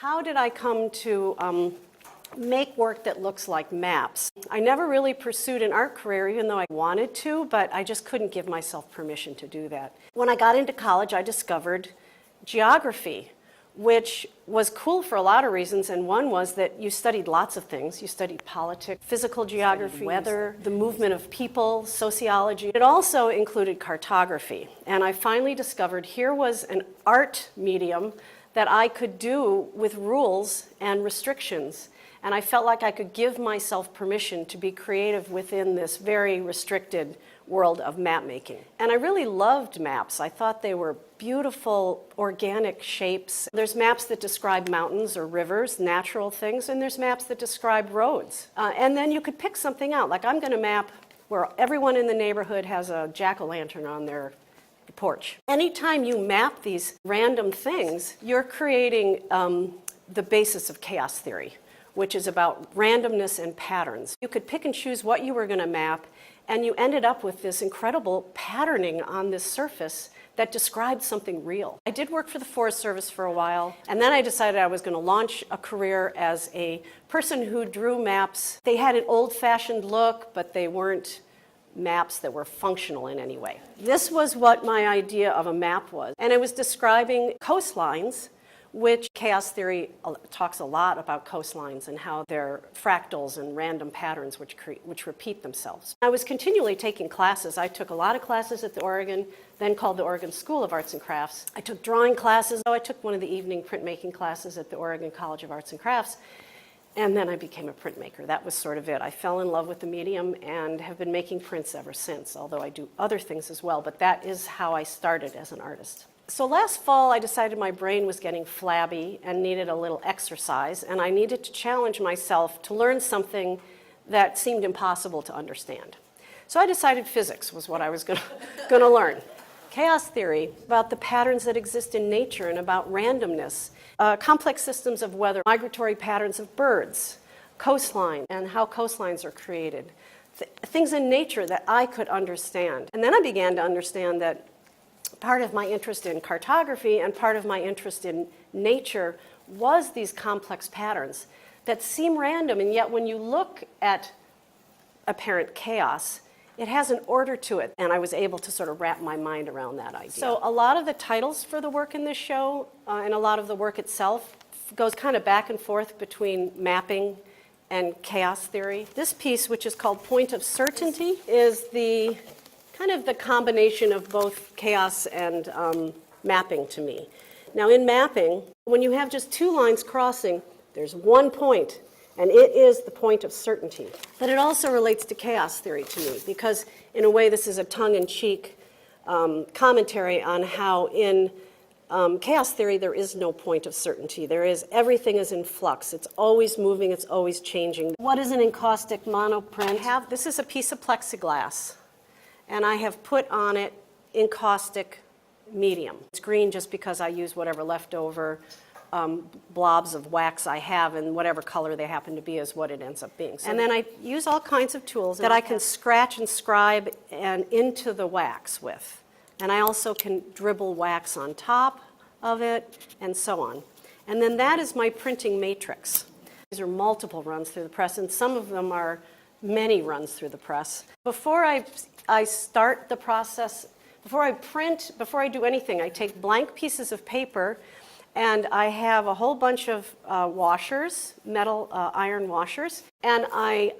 How did I come to make work that looks like maps? I never really pursued an art career, even though I wanted to, but I just couldn't give myself permission to do that. When I got into college, I discovered geography, which was cool for a lot of reasons, and one was that you studied lots of things. You studied politics, physical geography, weather, the movement of people, sociology. It also included cartography, and I finally discovered here was an art medium that I could do with rules and restrictions, and I felt like I could give myself permission to be creative within this very restricted world of map making. And I really loved maps. I thought they were beautiful, organic shapes. There's maps that describe mountains or rivers, natural things, and there's maps that describe roads. And then you could pick something out. Like I'm going to map where everyone in the neighborhood has a jack-o'-lantern on their porch. Anytime you map these random things, you're creating the basis of chaos theory, which is about randomness and patterns. You could pick and choose what you were going to map, and you ended up with this incredible patterning on this surface that described something real. I did work for the Forest Service for a while, and then I decided I was going to launch a career as a person who drew maps. They had an old-fashioned look, but they weren't maps that were functional in any way. This was what my idea of a map was, and it was describing coastlines, which chaos theory talks a lot about coastlines and how they're fractals and random patterns which repeat themselves. I was continually taking classes. I took a lot of classes at the Oregon, then called the Oregon School of Arts and Crafts. I took drawing classes. I took one of the evening printmaking classes at the Oregon College of Arts and Crafts, and then I became a printmaker. That was sort of it. I fell in love with the medium and have been making prints ever since, although I do other things as well, but that is how I started as an artist. So last fall, I decided my brain was getting flabby and needed a little exercise, and I needed to challenge myself to learn something that seemed impossible to understand. So I decided physics was what I was going to learn. Chaos theory, about the patterns that exist in nature and about randomness, complex systems of weather, migratory patterns of birds, coastline, and how coastlines are created, things in nature that I could understand. And then I began to understand that part of my interest in cartography and part of my interest in nature was these complex patterns that seem random, and yet when you look at apparent chaos, it has an order to it, and I was able to sort of wrap my mind around that idea. So a lot of the titles for the work in this show and a lot of the work itself goes kind of back and forth between mapping and chaos theory. This piece, which is called Point of Certainty, is the kind of the combination of both chaos and mapping to me. Now in mapping, when you have just two lines crossing, there's one point, and it is the point of certainty. But it also relates to chaos theory to me, because in a way this is a tongue-in-cheek commentary on how in chaos theory there is no point of certainty. Everything is in flux. It's always moving, it's always changing. What is an encaustic monoprint? This is a piece of plexiglass, and I have put on it encaustic medium. It's green just because I use whatever leftover blobs of wax I have, and whatever color they happen to be is what it ends up being. And then I use all kinds of tools that I can scratch and scribe and into the wax with. And I also can dribble wax on top of it, and so on. And then that is my printing matrix. These are multiple runs through the press, and some of them are many runs through the press. Before I start the process, before I print, before I do anything, I take blank pieces of paper, and I have a whole bunch of washers, metal iron washers, and I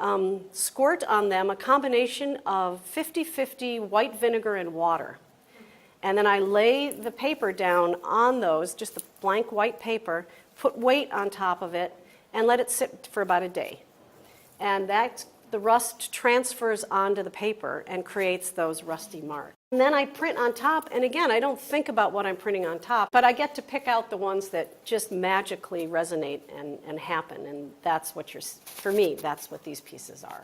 squirt on them a combination of 50-50 white vinegar and water. And then I lay the paper down on those, just the blank white paper, put weight on top of it, and let it sit for about a day. And the rust transfers onto the paper and creates those rusty marks. And then I print on top, and again, I don't think about what I'm printing on top, but I get to pick out the ones that just magically resonate and happen, and that's what for me, that's what these pieces are.